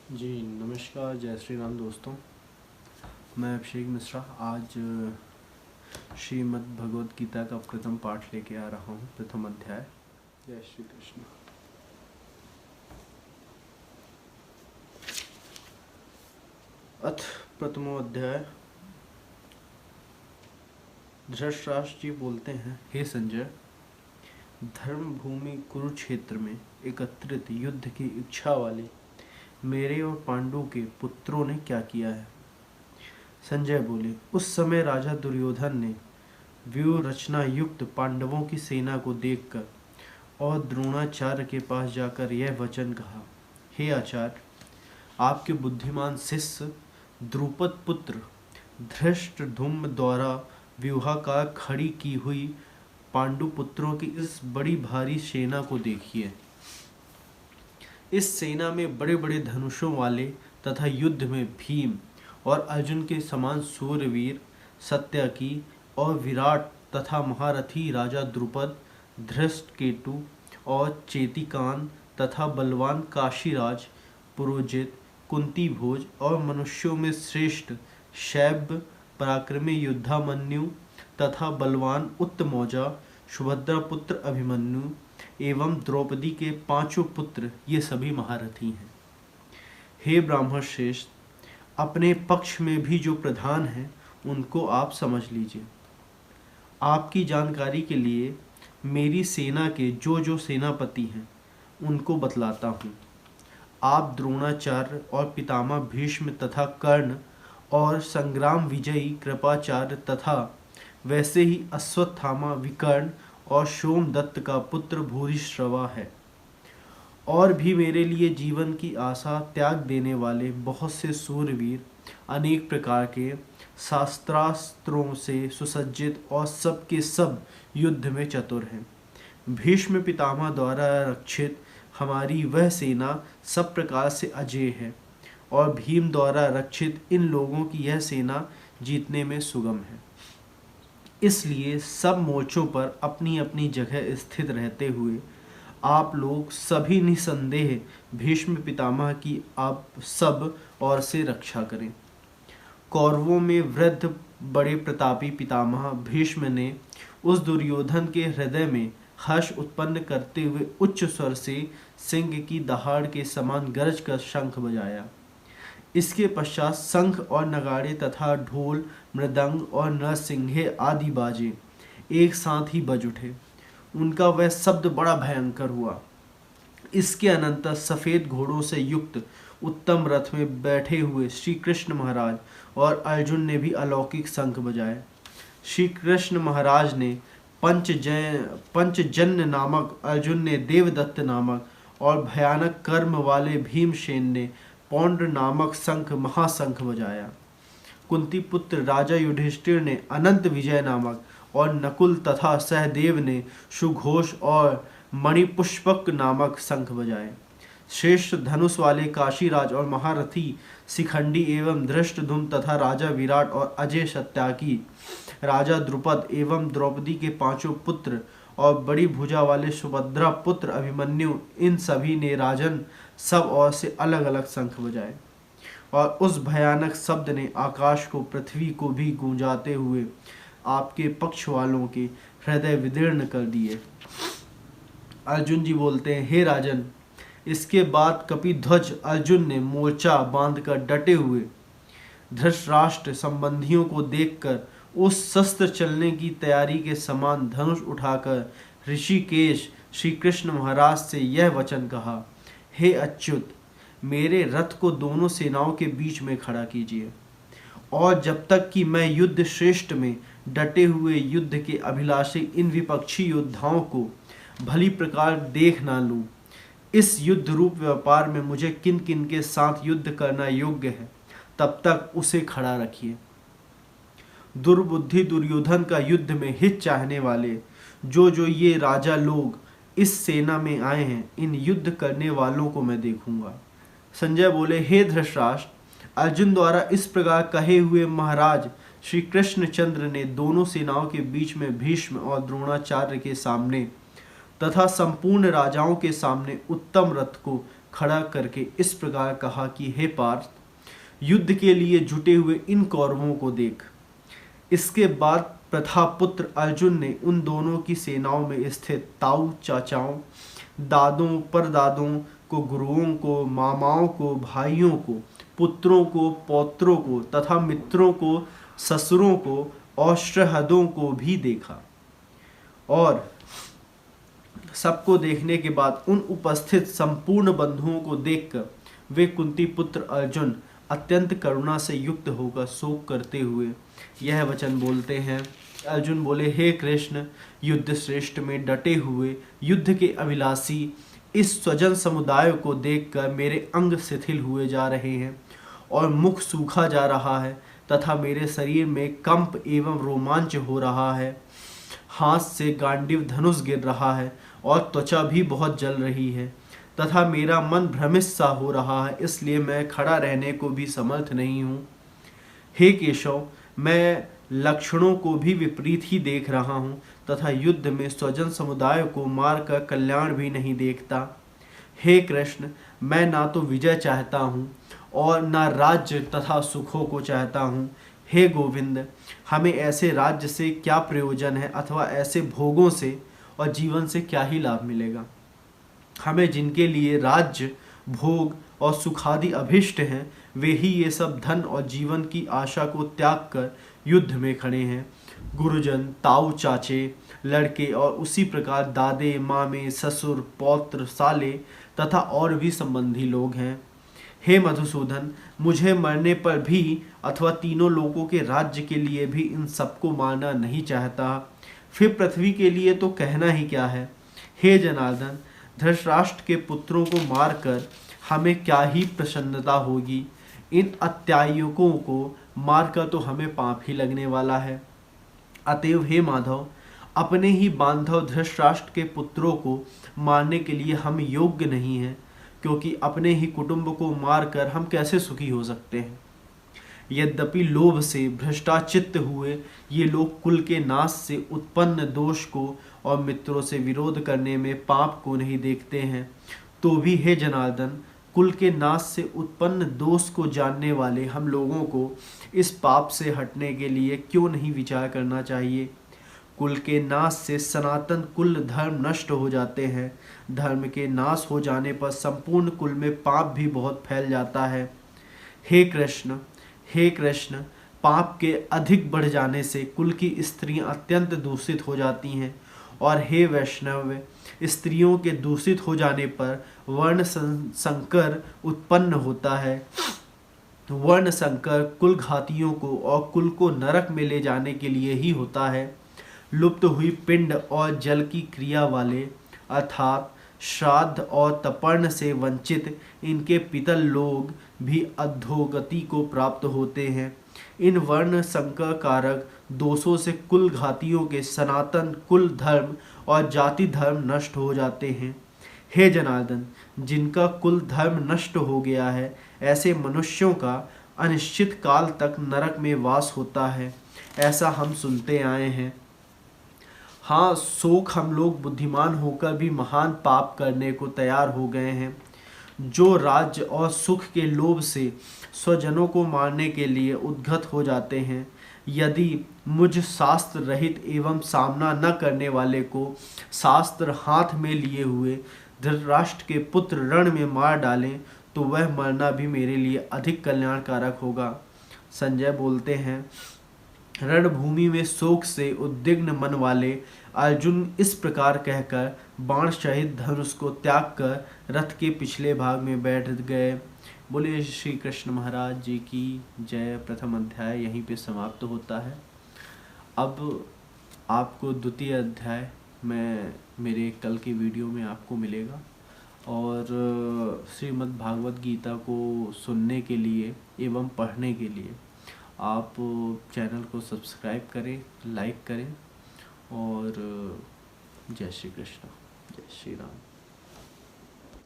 जी नमस्कार, जय श्री राम दोस्तों। मैं अभिषेक मिश्रा आज श्रीमद् भगवद गीता का प्रथम पाठ लेके आ रहा हूँ, प्रथम अध्याय। जय श्री कृष्ण। अथ प्रथमो अध्याय। धृतराष्ट्र जी बोलते हैं, हे संजय, धर्म भूमि कुरुक्षेत्र में एकत्रित युद्ध की इच्छा वाले मेरे और पांडु के पुत्रों ने क्या किया है। संजय बोले, उस समय राजा दुर्योधन ने व्यूह रचना युक्त पांडवों की सेना को देखकर और द्रोणाचार्य के पास जाकर यह वचन कहा, हे आचार्य, आपके बुद्धिमान शिष्य द्रुपद पुत्र धृष्टद्युम्न द्वारा व्यूहाकार खड़ी की हुई पांडु पुत्रों की इस बड़ी भारी सेना को देखिए। इस सेना में बड़े बड़े धनुषों वाले तथा युद्ध में भीम और अर्जुन के समान सूरवीर, सत्यकी और विराट तथा महारथी राजा द्रुपद, धृष्टकेतु और चेतिकान तथा बलवान काशीराज, पुरोजित, कुंती भोज और मनुष्यों में श्रेष्ठ शैब्य, पराक्रमी युद्धामन्यु तथा बलवान उत्तमौजा, सुभद्रा पुत्र अभिमन्यु एवं द्रौपदी के पांचों पुत्र, ये सभी महारथी हैं। हे ब्राह्मण श्रेष्ठ, अपने पक्ष में भी जो प्रधान हैं उनको आप समझ लीजिए। आपकी जानकारी के लिए मेरी सेना के जो जो सेनापति हैं उनको बतलाता हूँ। आप द्रोणाचार्य और पितामह भीष्म तथा कर्ण और संग्राम विजयी कृपाचार्य तथा वैसे ही अश्वत्थामा, विकर्ण और सोमदत्त का पुत्र भूरिश्रवा है। और भी मेरे लिए जीवन की आशा त्याग देने वाले बहुत से सूरवीर, अनेक प्रकार के शास्त्रास्त्रों से सुसज्जित और सब के सब युद्ध में चतुर हैं। भीष्म पितामह द्वारा रक्षित हमारी वह सेना सब प्रकार से अजेय है और भीम द्वारा रक्षित इन लोगों की यह सेना जीतने में सुगम है। इसलिए सब मोर्चों पर अपनी अपनी जगह स्थित रहते हुए आप लोग सभी निसंदेह भीष्म पितामह की आप सब ओर से रक्षा करें। कौरवों में वृद्ध बड़े प्रतापी पितामह भीष्म ने उस दुर्योधन के हृदय में हर्ष उत्पन्न करते हुए उच्च स्वर से सिंह की दहाड़ के समान गरज कर शंख बजाया। इसके पश्चात शंख और नगाड़े तथा ढोल, मृदंग और नरसिंहे आदि बाजे एक साथ ही बज उठे। उनका वह शब्द बड़ा भयंकर हुआ। इसके अनंतर सफेद घोड़ों से युक्त उत्तम रथ में बैठे हुए श्री कृष्ण महाराज और अर्जुन ने भी अलौकिक शंख बजाए। श्री कृष्ण महाराज ने पंचजन्य नामक, अर्जुन ने देवदत्त नामक और भयानक कर्म वाले भीमसेन ने पौंड नामक शंख महाशंख बजाया। कुंती पुत्र राजा युधिष्ठिर ने अनंत विजय नामक और नकुल तथा सहदेव ने सुघोष और मणिपुष्पक नामक शंख बजाए। श्रेष्ठ धनुष वाले काशीराज और महारथी शिखंडी एवं धृष्टद्युम्न तथा राजा विराट और अजय सत्याकी, राजा द्रुपद एवं द्रौपदी के पांचों पुत्र और बड़ी भुजा वाले सुभद्रा पुत्र अभिमन्यु, इन सभी ने राजन सब ओर से अलग अलग शंख बजाए और उस भयानक शब्द ने आकाश को, पृथ्वी को भी गूंजाते हुए आपके पक्ष वालों के हृदय विदीर्ण कर दिए। अर्जुन जी बोलते हैं, हे राजन, इसके बाद कपिध्वज अर्जुन ने मोर्चा बांधकर डटे हुए धृतराष्ट्र संबंधियों को देखकर उस शस्त्र चलने की तैयारी के समान धनुष उठाकर ऋषिकेश श्री कृष्ण महाराज से यह वचन कहा, हे अच्युत, मेरे रथ को दोनों सेनाओं के बीच में खड़ा कीजिए और जब तक कि मैं युद्ध श्रेष्ठ में डटे हुए युद्ध के अभिलाषी इन विपक्षी योद्धाओं को भली प्रकार देख ना लूं, इस युद्ध रूप व्यापार में मुझे किन किन के साथ युद्ध करना योग्य है, तब तक उसे खड़ा रखिए। दुर्बुद्धि दुर्योधन का युद्ध में हित चाहने वाले जो जो ये राजा लोग इस सेना में आए हैं, इन युद्ध करने वालों को मैं देखूंगा। संजय बोले, हे धृतराष्ट्र, अर्जुन द्वारा इस प्रकार कहे हुए महाराज श्री कृष्णचंद्र ने दोनों सेनाओं के बीच में भीष्म और द्रोणाचार्य के सामने तथा संपूर्ण राजाओं के सामने उत्तम रथ को खड़ा करके इस प्रकार कहा कि हे पार्थ, युद्ध के लिए जुटे हुए इन कौरवों को देख। इसके बाद प्रथापुत्र अर्जुन ने उन दोनों की सेनाओं में स्थित ताऊ चाचाओं, दादों, परदादों को, गुरुओं को, मामाओं को, भाइयों को, पुत्रों को, पौत्रों को तथा मित्रों को, ससुरों को और सहृदयों को भी देखा। और सबको देखने के बाद उन उपस्थित संपूर्ण बंधुओं को देखकर वे कुंती पुत्र अर्जुन अत्यंत करुणा से युक्त होकर शोक करते हुए यह वचन बोलते हैं। अर्जुन बोले, हे कृष्ण, युद्ध श्रेष्ठ में डटे हुए युद्ध के अभिलाषी इस स्वजन समुदाय को देखकर मेरे अंग शिथिल हुए जा रहे हैं और मुख सूखा जा रहा है तथा मेरे शरीर में कंप एवं रोमांच हो रहा है। हाथ से गांडीव धनुष गिर रहा है और त्वचा भी बहुत जल रही है तथा मेरा मन भ्रमित सा हो रहा है, इसलिए मैं खड़ा रहने को भी समर्थ नहीं हूँ। हे केशव, मैं लक्षणों को भी विपरीत ही देख रहा हूँ तथा युद्ध में स्वजन समुदाय को मारकर कल्याण भी नहीं देखता। हे कृष्ण, मैं ना तो विजय चाहता हूँ और ना राज्य तथा सुखों को चाहता हूँ। हे गोविंद, हमें ऐसे राज्य से क्या प्रयोजन है अथवा ऐसे भोगों से और जीवन से क्या ही लाभ मिलेगा। हमें जिनके लिए राज्य, भोग और सुखादि अभिष्ट हैं, वे ही ये सब धन और जीवन की आशा को त्याग कर युद्ध में खड़े हैं। गुरुजन, ताऊ चाचे, लड़के और उसी प्रकार दादे, मामे, ससुर, पौत्र, साले तथा और भी संबंधी लोग हैं। हे मधुसूदन, मुझे मरने पर भी अथवा तीनों लोगों के राज्य के लिए भी इन सबको मारना नहीं चाहता। फिर पृथ्वी के लिए तो कहना ही क्या है। हे जनार्दन, धृतराष्ट्र के पुत्रों को मारकर हमें क्या ही प्रसन्नता होगी। इन अत्यायुकों को मारकर तो हमें पाप ही लगने वाला है। अतएव हे माधव, अपने ही बांधव धृतराष्ट्र के पुत्रों को मारने के लिए हम योग्य नहीं हैं, क्योंकि अपने ही कुटुंब को मारकर हम कैसे सुखी हो सकते हैं। यद्यपि लोभ से भ्रष्टाचित्त हुए ये लोग कुल के नाश से उत्पन्न दोष को और मित्रों से विरोध करने में पाप को नहीं देखते हैं, तो भी हे जनार्दन, कुल के नाश से उत्पन्न दोष को जानने वाले हम लोगों को इस पाप से हटने के लिए क्यों नहीं विचार करना चाहिए। कुल के नाश से सनातन कुल धर्म नष्ट हो जाते हैं। धर्म के नाश हो जाने पर संपूर्ण कुल में पाप भी बहुत फैल जाता है। हे कृष्ण, हे कृष्ण, पाप के अधिक बढ़ जाने से कुल की स्त्रियां अत्यंत दूषित हो जाती हैं और हे वैष्णव, स्त्रियों के दूषित हो जाने पर वर्ण संकर उत्पन्न होता है। वर्ण संकर कुल घातियों को और कुल को नरक में ले जाने के लिए ही होता है। लुप्त हुई पिंड और जल की क्रिया वाले अर्थात श्राद्ध और तर्पण से वंचित इनके पितर लोग भी अधोगति को प्राप्त होते हैं। इन वर्ण संकर कारक दोषों से कुल घातियों के सनातन कुल धर्म और जाति धर्म नष्ट हो जाते हैं। हे जनार्दन, जिनका कुल धर्म नष्ट हो गया है, ऐसे मनुष्यों का अनिश्चित काल तक नरक में वास होता है, ऐसा हम सुनते आए हैं। हाँ, शोक हम लोग बुद्धिमान होकर भी महान पाप करने को तैयार हो गए हैं। जो राज्य और सुख के लोभ से स्वजनों को मारने के लिए उद्गत हो जाते हैं, यदि मुझ शास्त्र रहित एवं सामना न करने वाले को शास्त्र हाथ में लिए हुए धृतराष्ट्र के पुत्र रण में मार डालें, तो वह मरना भी मेरे लिए अधिक कल्याणकारक होगा। संजय बोलते हैं, रणभूमि में शोक से उद्विग्न मन वाले अर्जुन इस प्रकार कहकर बाण सहित धनुष को त्याग कर रथ के पिछले भाग में बैठ गए। बोले श्री कृष्ण महाराज जी की जय। प्रथम अध्याय यहीं पे समाप्त होता है। अब आपको द्वितीय अध्याय में मेरे कल की वीडियो में आपको मिलेगा। और श्रीमद् भागवत गीता को सुनने के लिए एवं पढ़ने के लिए आप चैनल को सब्सक्राइब करें, लाइक करें और जय श्री कृष्ण, जय श्री राम।